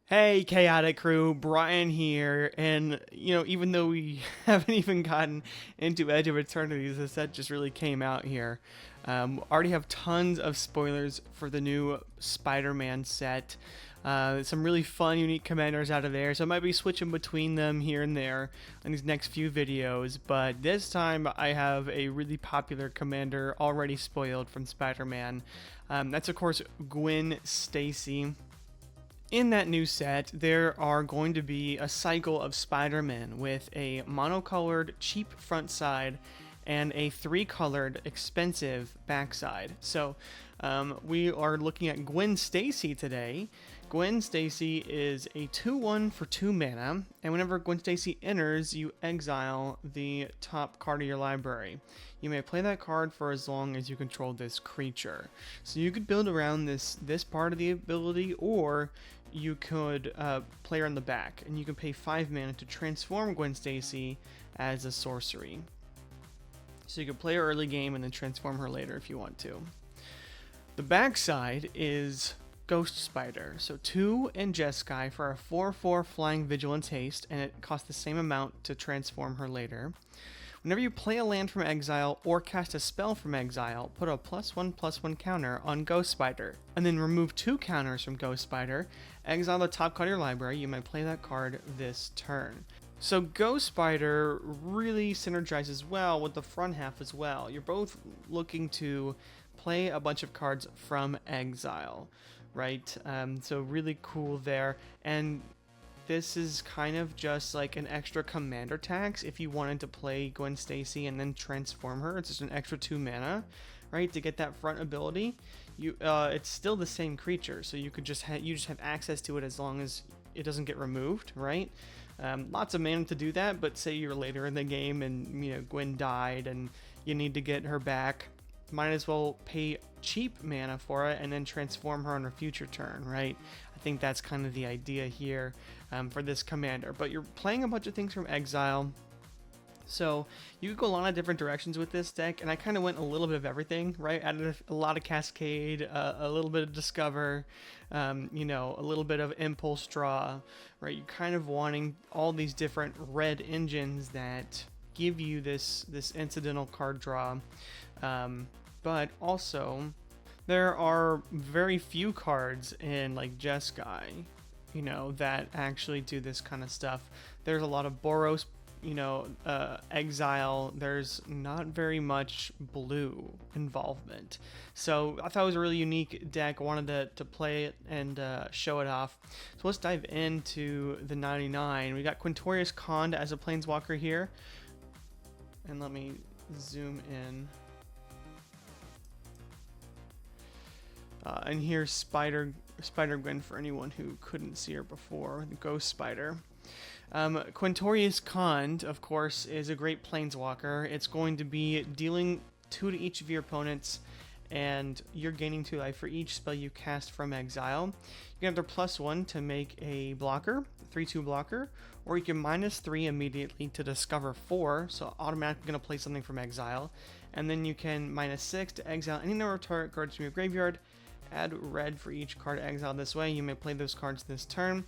Hey, Chaotic Crew, Brian here, and even though we haven't even gotten into Edge of Eternity, the set just really came out here. Already have tons of spoilers for the new Spider-Man set. Some really fun, unique commanders out of there, so I might be switching between them here and there in these next few videos, but this time I have a really popular commander already spoiled from Spider-Man. That's, of course, Gwen Stacy. In that new set, there are going to be a cycle of Spider-Man with a monocolored cheap front side and a three-colored expensive backside. So we are looking at Gwen Stacy today. Gwen Stacy is a 2/1 for 2 mana, and whenever Gwen Stacy enters, you exile the top card of your library. You may play that card for as long as you control this creature. So you could build around this part of the ability, or you could play her in the back, and you can pay 5 mana to transform Gwen Stacy as a sorcery. So you can play her early game and then transform her later if you want to. The backside is Ghost Spider. So 2 and Jeskai for a 4/4 flying vigilance haste, and it costs the same amount to transform her later. Whenever you play a land from exile or cast a spell from exile, put a +1/+1 counter on Ghost Spider, and then remove 2 counters from Ghost Spider, exile the top card of your library. You may play that card this turn. So Ghost Spider really synergizes well with the front half as well. You're both looking to play a bunch of cards from exile, right? So really cool there. And this is kind of just like an extra commander tax if you wanted to play Gwen Stacy and then transform her. It's just an extra 2 mana, right, to get that front ability. It's still the same creature, so you could just have access to it as long as it doesn't get removed, right? Lots of mana to do that, but say you're later in the game and Gwen died and you need to get her back, might as well pay cheap mana for it and then transform her on her future turn, right? I think that's kind of the idea here for this commander. But you're playing a bunch of things from exile, so you could go a lot of different directions with this deck, and I kind of went a little bit of everything, right? Added a lot of Cascade, a little bit of Discover, a little bit of Impulse Draw, right? You're kind of wanting all these different red engines that give you this incidental card draw, but also there are very few cards in like Jeskai, that actually do this kind of stuff. There's a lot of Boros, exile. There's not very much blue involvement. So I thought it was a really unique deck. I wanted to play it and show it off. So let's dive into the 99. We got Quintorius Kond as a Planeswalker here. And let me zoom in. And here's Spider-Gwen for anyone who couldn't see her before, the Ghost Spider. Quintorius Kond, of course, is a great Planeswalker. It's going to be dealing 2 to each of your opponents, and you're gaining 2 life for each spell you cast from exile. You can have their +1 to make a blocker, 3/2 blocker, or you can -3 immediately to discover 4, so automatically going to play something from exile. And then you can -6 to exile any number of target cards from your graveyard. Add red for each card exiled this way. You may play those cards this turn.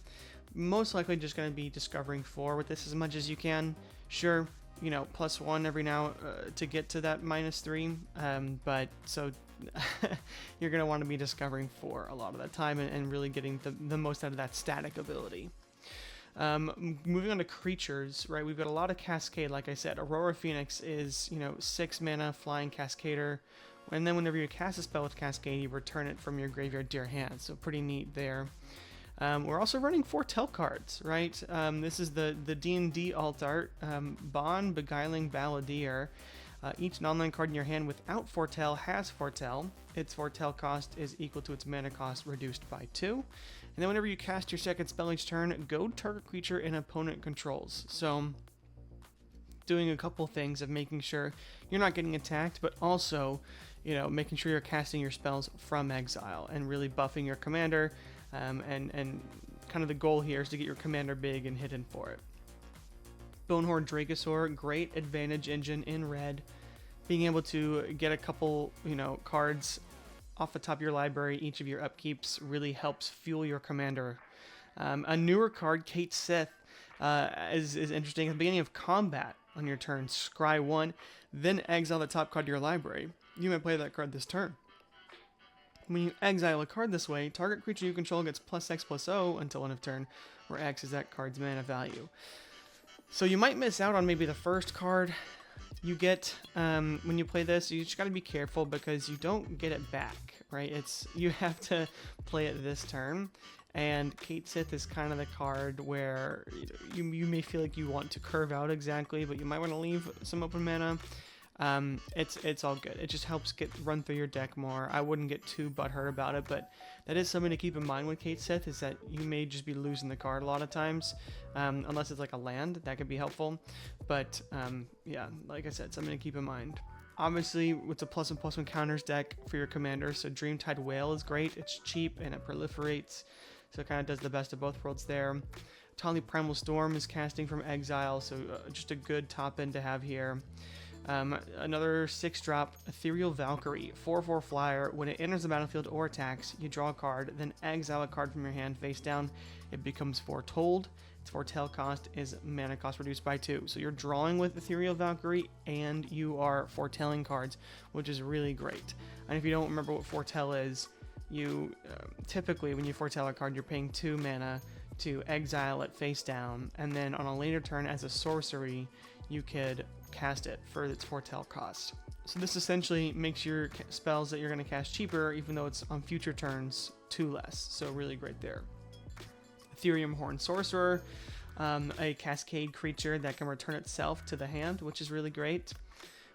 Most likely just going to be discovering 4 with this as much as you can. Sure, +1 every now to get to that -3, but so you're going to want to be discovering 4 a lot of that time and really getting the most out of that static ability. Moving on to creatures, right? We've got a lot of Cascade, like I said. Aurora Phoenix is 6 mana flying Cascader, and then whenever you cast a spell with Cascade, you return it from your graveyard to your hand. So pretty neat there. We're also running 4 cards, right? This is the D&D alt art, Bond Beguiling Balladeer. Each non-land card in your hand without Foretell has Foretell. Its Foretell cost is equal to its mana cost reduced by 2. And then whenever you cast your second spell each turn, goad target creature an opponent controls. So doing a couple things of making sure you're not getting attacked, but also, making sure you're casting your spells from exile and really buffing your commander. And kind of the goal here is to get your commander big and hidden for it. Bonehorn Dracosaur, great advantage engine in red. Being able to get a couple, cards off the top of your library, each of your upkeeps, really helps fuel your commander A newer card, Kate Sith, is interesting. At the beginning of combat on your turn, scry 1, then exile the top card to your library. You may play that card this turn. When you exile a card this way, target creature you control gets +X/+0 until end of turn, where X is that card's mana value. So you might miss out on maybe the first card you get when you play this. You just got to be careful because you don't get it back, right? You have to play it this turn, and Kate Sith is kind of the card where you may feel like you want to curve out exactly, but you might want to leave some open mana. It's all good. It just helps run through your deck more. I wouldn't get too butthurt about it, but that is something to keep in mind with Kate Sith, is that you may just be losing the card a lot of times, unless it's like a land. That could be helpful, but yeah, like I said, something to keep in mind. Obviously, it's a +1/+1 counters deck for your commander, so Dreamtide Whale is great. It's cheap and it proliferates, so it kind of does the best of both worlds there. Tali Primal Storm is casting from exile, so just a good top end to have here. Another 6-drop Ethereal Valkyrie, 4/4 flyer. When it enters the battlefield or attacks, you draw a card, then exile a card from your hand face down. It becomes Foretold. Its foretell cost is mana cost reduced by 2. So you're drawing with Ethereal Valkyrie and you are foretelling cards, which is really great. And if you don't remember what foretell is, you typically when you foretell a card, you're paying 2 mana to exile it face down, and then on a later turn as a sorcery, you could cast it for its foretell cost. So this essentially makes your spells that you're going to cast cheaper, even though it's on future turns 2 less. So really great there. Ethereum Horn Sorcerer, a cascade creature that can return itself to the hand, which is really great.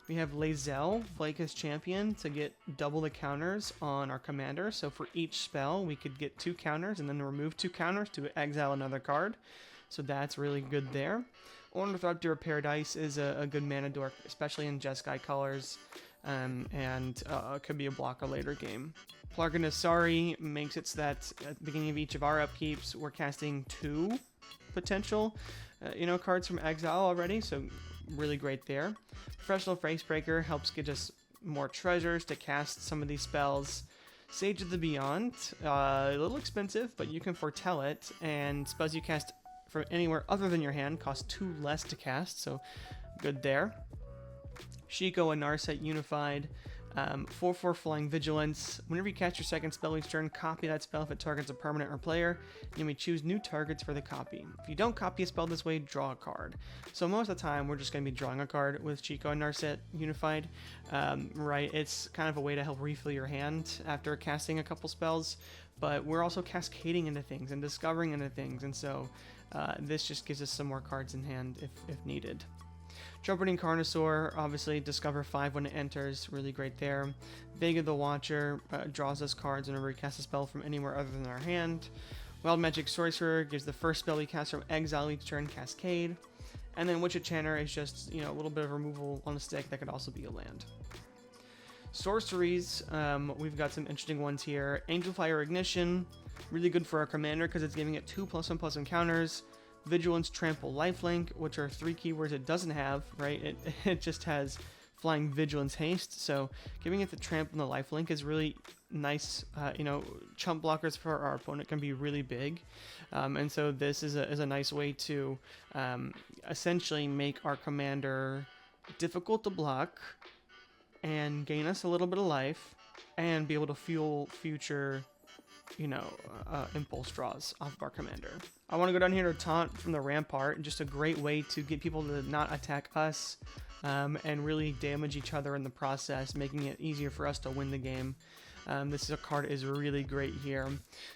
We have Lae'zel, Vlaka's champion, to get double the counters on our commander. So for each spell, we could get 2 counters and then remove 2 counters to exile another card. So that's really good there. Ornithopter of Paradise is a good mana dork, especially in Jeskai colors, and could be a blocker later game. Plarka Nassari makes it so that at the beginning of each of our upkeeps, we're casting 2 potential cards from exile already, so really great there. Professional Facebreaker helps get us more treasures to cast some of these spells. Sage of the Beyond, a little expensive, but you can foretell it, and spells you cast from anywhere other than your hand cost 2 less to cast, so good there. Shiko and Narset Unified, 4/4 Flying Vigilance. Whenever you cast your second spell each turn, copy that spell if it targets a permanent or player. You may choose new targets for the copy. If you don't copy a spell this way, draw a card. So most of the time, we're just going to be drawing a card with Shiko and Narset Unified. Right? It's kind of a way to help refill your hand after casting a couple spells, but we're also cascading into things and discovering into things, and so this just gives us some more cards in hand if needed. Trumpeting Carnosaur, obviously discover 5 when it enters, really great there. Vega the Watcher draws us cards whenever we cast a spell from anywhere other than our hand. Wild Magic Sorcerer gives the first spell we cast from exile each turn cascade. And then Witch Enchanter is just a little bit of removal on a stick that could also be a land. Sorceries, we've got some interesting ones here. Angel Fire Ignition, really good for our commander because it's giving it 2/+1/+1 counters. Vigilance, Trample, Lifelink, which are 3 keywords it doesn't have, right? It just has Flying, Vigilance, Haste, so giving it the Trample and the Lifelink is really nice. Chump blockers for our opponent can be really big, and so this is a nice way to essentially make our commander difficult to block and gain us a little bit of life and be able to fuel future impulse draws off of our commander. I want to go down here to Taunt from the Rampart, just a great way to get people to not attack us and really damage each other in the process, making it easier for us to win the game. This card is really great here.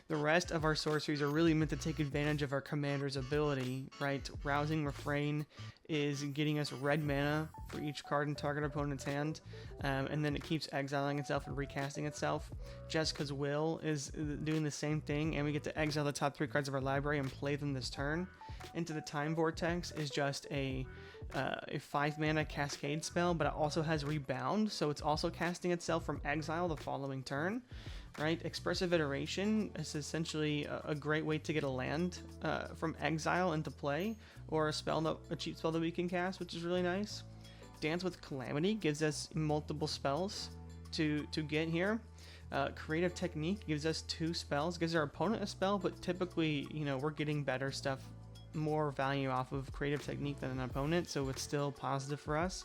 The rest of our sorceries are really meant to take advantage of our commander's ability, right? Rousing Refrain is getting us red mana for each card in target opponent's hand, and then it keeps exiling itself and recasting itself. Jessica's Will is doing the same thing, and we get to exile the top 3 cards of our library and play them this turn. Into the Time Vortex is just a 5 mana cascade spell, but it also has Rebound, so it's also casting itself from exile the following turn, right? Expressive Iteration is essentially a great way to get a land from exile into play, or a cheap spell that we can cast, which is really nice. Dance with Calamity gives us multiple spells to get here. Creative Technique gives us 2 spells, gives our opponent a spell, but typically, you know, we're getting better stuff, more value off of Creative Technique than an opponent, so it's still positive for us.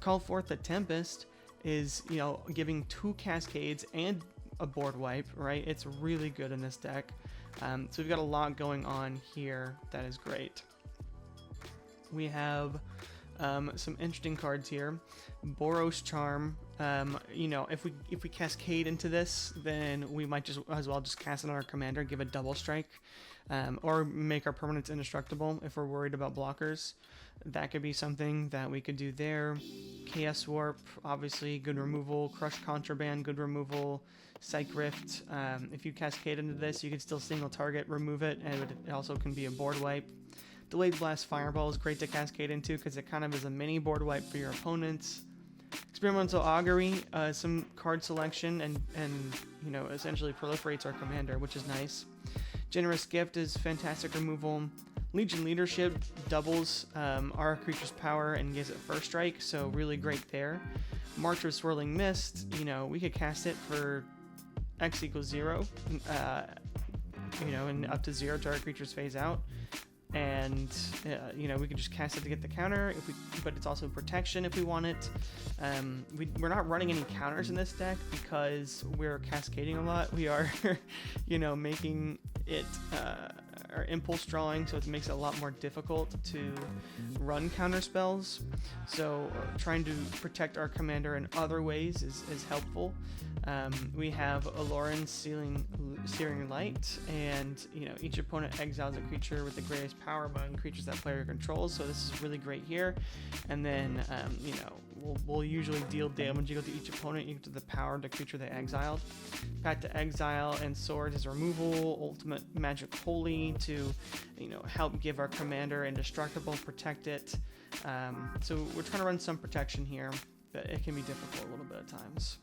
Call Forth the Tempest is, you know, giving 2 Cascades and a board wipe, right? It's really good in this deck. So we've got a lot going on here that is great. We have some interesting cards here. Boros Charm. You know, if we cascade into this, then we might just as well just cast it on our commander, give a double strike, or make our permanents indestructible if we're worried about blockers. That could be something that we could do there. Chaos Warp, obviously good removal. Crush Contraband, good removal. Psych Rift. If you cascade into this, you can still single target, remove it, and it also can be a board wipe. Delayed Blast Fireball is great to cascade into because it kind of is a mini board wipe for your opponents. Experimental Augury, some card selection and you know, essentially proliferates our commander, which is nice. Generous Gift is fantastic removal. Legion Leadership doubles our creature's power and gives it first strike, so really great there. March of Swirling Mist, you know, we could cast it for X equals 0, you know, and up to 0 to our creature's phase out. And you know, we could just cast it to get the counter, but it's also protection if we want it. We're not running any counters in this deck because we're cascading a lot. We are, you know, making it our impulse drawing, so it makes it a lot more difficult to run counter spells. So trying to protect our commander in other ways is helpful. We have Aloran's Searing Light, and you know, each opponent exiles a creature with the greatest power among creatures that player controls. So this is really great here. And then you know, we'll usually deal damage equal to each opponent equal to the power of the creature they exiled. Path to Exile and Swords is removal. Ultimate Magic Holy to, you know, help give our commander indestructible, protect it. So we're trying to run some protection here, but it can be difficult a little bit at times.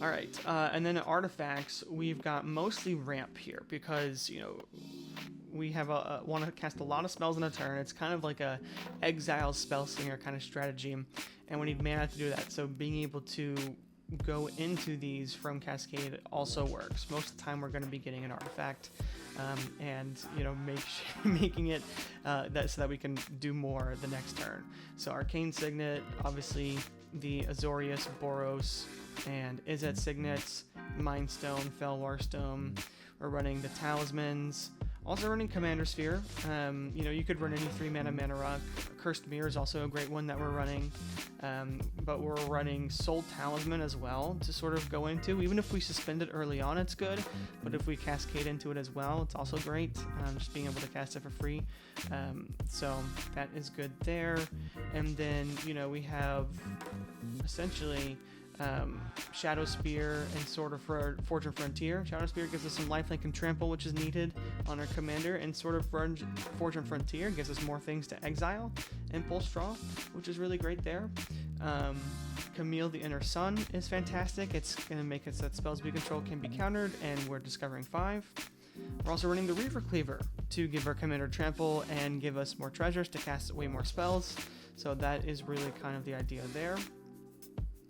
Alright, and then artifacts, we've got mostly ramp here because, you know, we have want to cast a lot of spells in a turn. It's kind of like a exile spell slinger kind of strategy, and we need mana to do that. So being able to go into these from Cascade also works. Most of the time we're going to be getting an artifact, and you know, making it that so that we can do more the next turn. So Arcane Signet, obviously the Azorius, Boros, and Izzet Signets, Mind Stone, Felwar Stone. We're running the Talismans. Also running Commander Sphere. You know, you could run any 3-mana Rock. Cursed Mirror is also a great one that we're running. But we're running Soul Talisman as well to sort of go into. Even if we suspend it early on, it's good. But if we cascade into it as well, it's also great. Just being able to cast it for free. So that is good there. And then, you know, we have essentially Shadow Spear and Sword of Forge and Frontier. Shadow Spear gives us some lifelink and trample, which is needed on our commander, and Sword of Forge and Frontier gives us more things to exile. Impulse Draw, which is really great there. Camille the Inner Sun is fantastic. It's going to make it so that spells we control can be countered, and we're discovering 5. We're also running the Reaver Cleaver to give our commander trample and give us more treasures to cast way more spells. So that is really kind of the idea there.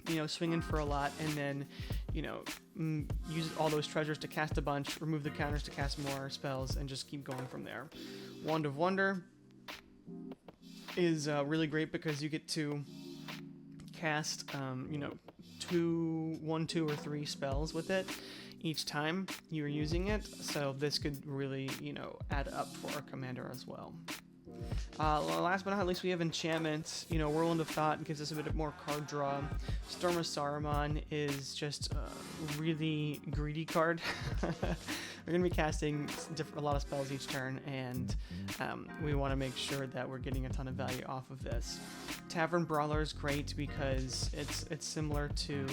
You know, swinging for a lot, and then, you know, use all those treasures to cast a bunch, remove the counters to cast more spells, and just keep going from there. Wand of Wonder is really great because you get to cast, you know, 1, 2, or 3 spells with it each time you're using it. So this could really, you know, add up for our commander as well. Last but not least, we have enchantments. You know, Whirlwind of Thought gives us a bit more card draw. Storm of Saruman is just a really greedy card. We're going to be casting a lot of spells each turn, and we want to make sure that we're getting a ton of value off of this. Tavern Brawler is great because it's similar to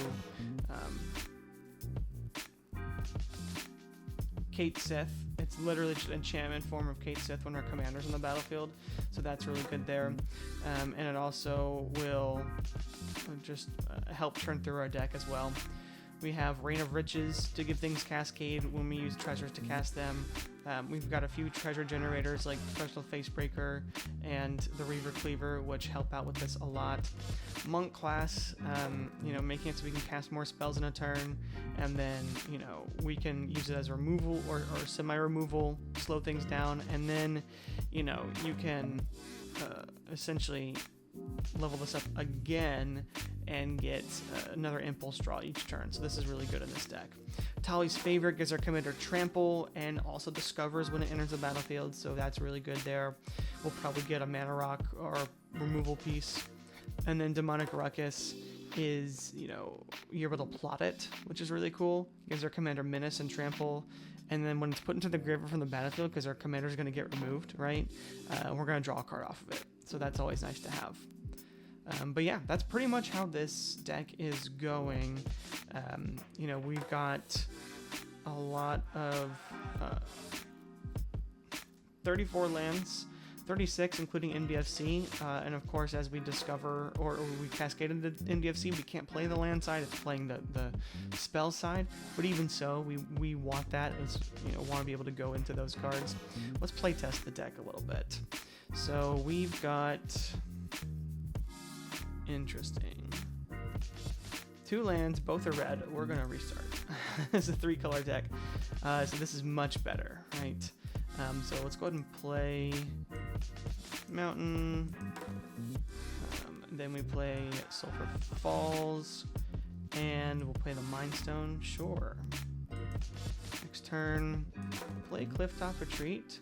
Kate Sith. It's literally just an enchantment form of Kate Sith when our commander's on the battlefield, so that's really good there. And it also will just help turn through our deck as well. We have Rain of Riches to give things cascade when we use treasures to cast them. We've got a few treasure generators like Special Facebreaker and the Reaver Cleaver, which help out with this a lot. Monk class, making it so we can cast more spells in a turn, and then, we can use it as removal or semi-removal, slow things down, and then, you can essentially level this up again and get another impulse draw each turn. So this is really good in this deck. Tali's favorite gives our commander trample and also discovers when it enters the battlefield, so that's really good there. We'll probably get a mana rock or removal piece. And then Demonic Ruckus is, you're able to plot it, which is really cool. Gives our commander menace and trample. And then when it's put into the graveyard from the battlefield, because our commander is going to get removed, right? We're going to draw a card off of it. So that's always nice to have. But yeah, that's pretty much how this deck is going. We've got a lot of 34 lands, 36 including NBFC, and of course as we discover or we cascade into NBFC, we can't play the land side, it's playing the spell side, but even so, we want that, want to be able to go into those cards. Let's play test the deck a little bit. So we've got, interesting, 2 lands, both are red. We're gonna restart. It's a 3-color deck, so this is much better, right? So let's go ahead and play Mountain, then we play Sulphur Falls, and we'll play the Mind Stone, sure. Next turn, play Clifftop Retreat,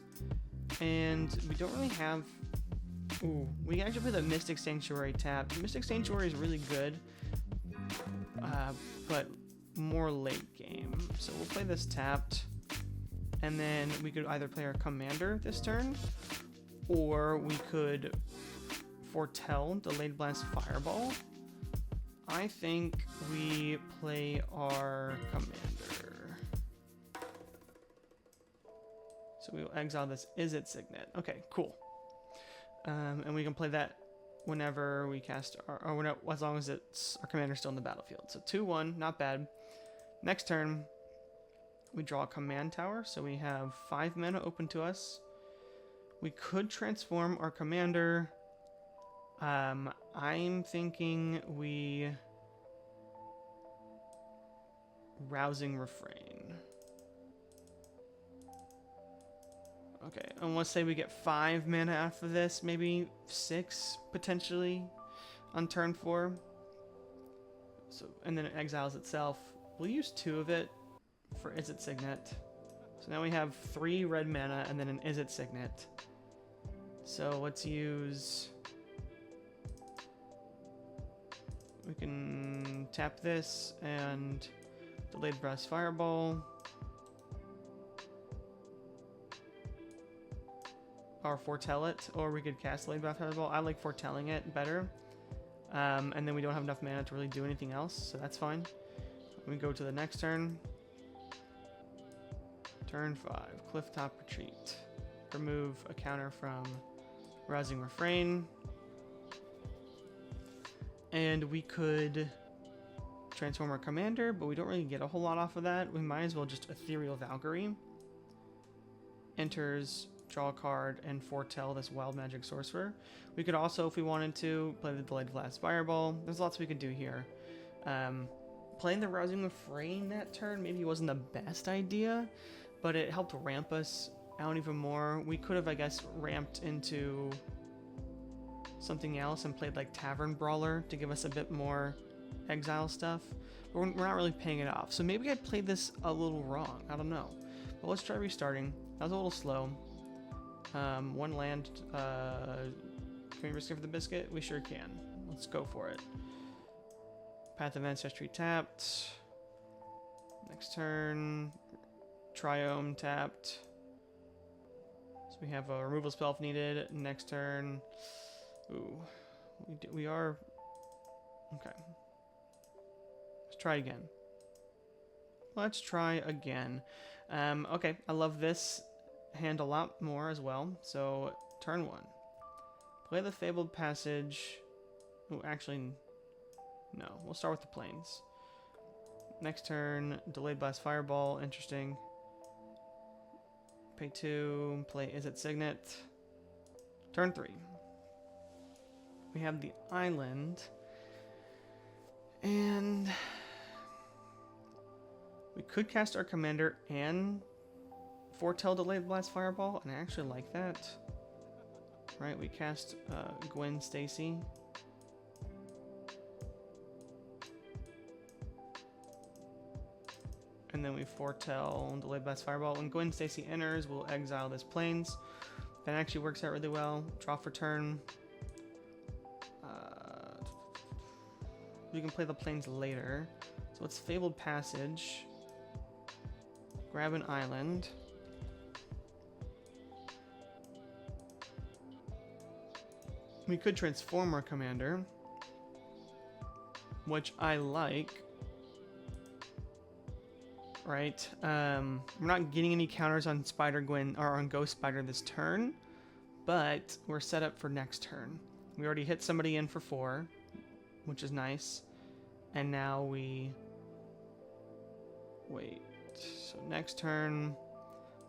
and we don't really have, we actually play the Mystic Sanctuary tapped. Mystic Sanctuary is really good, but more late game, so we'll play this tapped. And then we could either play our commander this turn, or we could foretell Delayed Blast Fireball. I think we play our commander. So we will exile this Izzet Signet. Okay, cool. And we can play that whenever we cast as long as our commander's still in the battlefield. So 2-1, not bad. Next turn, we draw a command tower, so we have 5 mana open to us. We could transform our commander. I'm thinking we Rousing Refrain. Okay, and let's say we get 5 mana after this, maybe 6 potentially on turn 4. So, and then it exiles itself. We'll use 2 of it for Izzet Signet. So now we have 3 red mana and then an Izzet Signet. So let's use, we can tap this and Delayed Blast Fireball, or foretell it, or we could cast Delayed Blast Fireball. I like foretelling it better, and then we don't have enough mana to really do anything else, so that's fine. We go to the next turn. Turn 5, Clifftop Retreat. Remove a counter from Rousing Refrain. And we could transform our commander, but we don't really get a whole lot off of that. We might as well just Ethereal Valkyrie. Enters, draw a card, and foretell this Wild Magic Sorcerer. We could also, if we wanted to, play the Delayed Blast Fireball. There's lots we could do here. Playing the Rousing Refrain that turn maybe wasn't the best idea, but it helped ramp us out even more. We could have, I guess, ramped into something else and played like Tavern Brawler to give us a bit more exile stuff, but we're not really paying it off. So maybe I played this a little wrong, I don't know. But let's try restarting. That was a little slow. 1 land, can we risk it for the biscuit? We sure can. Let's go for it. Path of Ancestry tapped. Next turn, Triome tapped. So we have a removal spell if needed. Next turn, we are, okay. Let's try again. Let's try again. Okay, I love this hand a lot more as well. So turn 1, play the Fabled Passage. Oh, actually, no. We'll start with the Plains. Next turn, delayed blast fireball. Interesting. Pay 2. Play Is It Signet. Turn 3. We have the island. And we could cast our commander and foretell delayed blast fireball, and I actually like that. Right, we cast Gwen Stacy. And then we foretell delayed blast fireball. When Gwen Stacy enters, we'll exile this plains. That actually works out really well. Draw for turn. We can play the plains later. So it's Fabled Passage. Grab an island. We could transform our commander, which I like. Right? We're not getting any counters on Spider Gwen or on Ghost Spider this turn, but we're set up for next turn. We already hit somebody in for 4, which is nice. And now we wait. So next turn,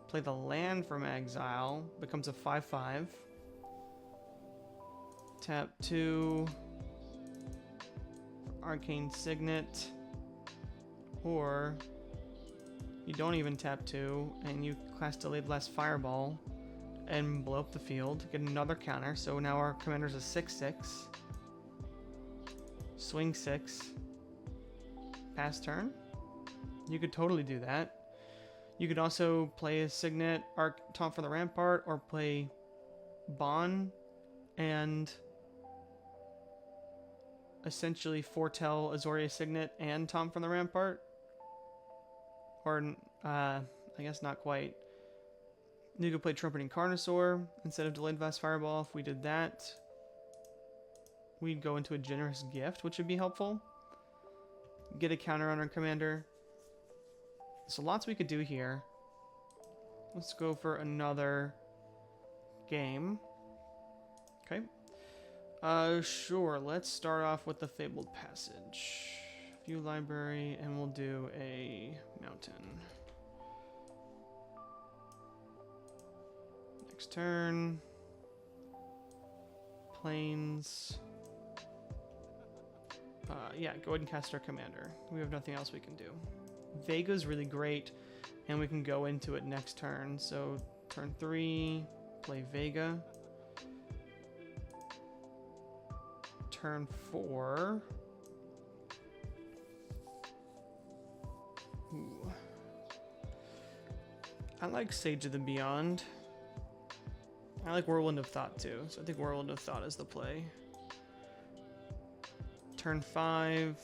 play the land from exile, becomes a 5/5. Tap 2 for Arcane Signet, or you don't even tap 2 and you cast Delayed Blast Fireball and blow up the field, get another counter. So now our commander's a 6/6. Swing 6. Pass turn. You could totally do that. You could also play a Signet, Taunt for the Rampart, or play Bond and essentially foretell Azoria Signet and Taunt from the Rampart. Or, I guess not quite. You could play Trumpeting Carnosaur instead of Delayed Blast Fireball. If we did that, we'd go into a Generous Gift, which would be helpful. Get a counter on our commander. So lots we could do here. Let's go for another game. Okay. Sure. Let's start off with the Fabled Passage. View library, and we'll do a mountain. Next turn. Plains. Yeah, go ahead and cast our commander. We have nothing else we can do. Vega's really great, and we can go into it next turn. So turn 3, play Vega. Turn 4. Ooh. I like Sage of the Beyond. I like Whirlwind of Thought too, so I think Whirlwind of Thought is the play. Turn 5.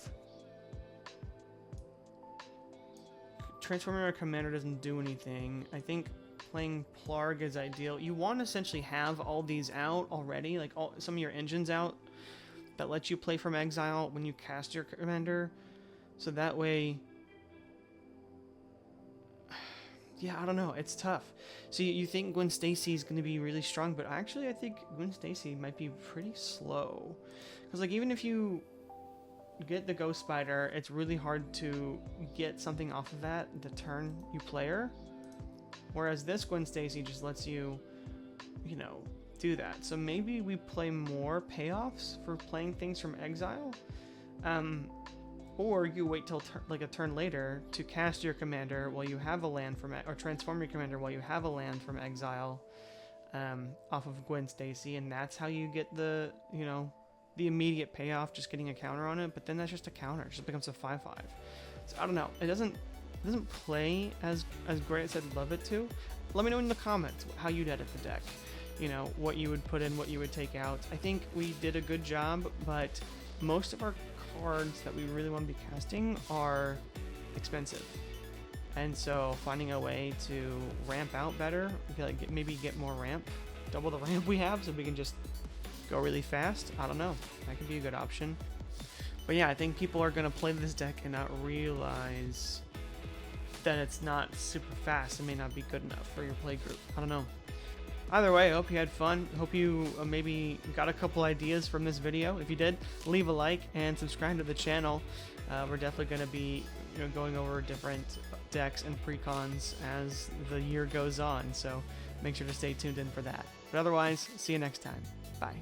Transforming our commander doesn't do anything. I think playing Plarg is ideal. You want to essentially have all these out already, like some of your engines out that let you play from exile when you cast your commander. So that way, yeah, I don't know. It's tough. So you think Gwen Stacy is going to be really strong, but actually I think Gwen Stacy might be pretty slow. Because like even if you get the Ghost Spider, it's really hard to get something off of that the turn you play her. Whereas this Gwen Stacy just lets you, you know, do that. So maybe we play more payoffs for playing things from exile. Or you wait till like a turn later to cast your commander while you have a land from or transform your commander while you have a land from exile off of Gwen Stacy, and that's how you get the, you know, the immediate payoff, just getting a counter on it. But then that's just a counter. It just becomes a 5/5. So I don't know. It doesn't play as great as I'd love it to. Let me know in the comments how you'd edit the deck. You know, what you would put in, what you would take out. I think we did a good job, but most of our cards that we really want to be casting are expensive. And so finding a way to ramp out better, like maybe get more ramp, double the ramp we have so we can just go really fast. I don't know. That could be a good option. But yeah, I think people are going to play this deck and not realize that it's not super fast. It may not be good enough for your play group. I don't know. Either way, I hope you had fun. Hope you maybe got a couple ideas from this video. If you did, leave a like and subscribe to the channel. We're definitely going to be going over different decks and precons as the year goes on, so make sure to stay tuned in for that. But otherwise, see you next time. Bye.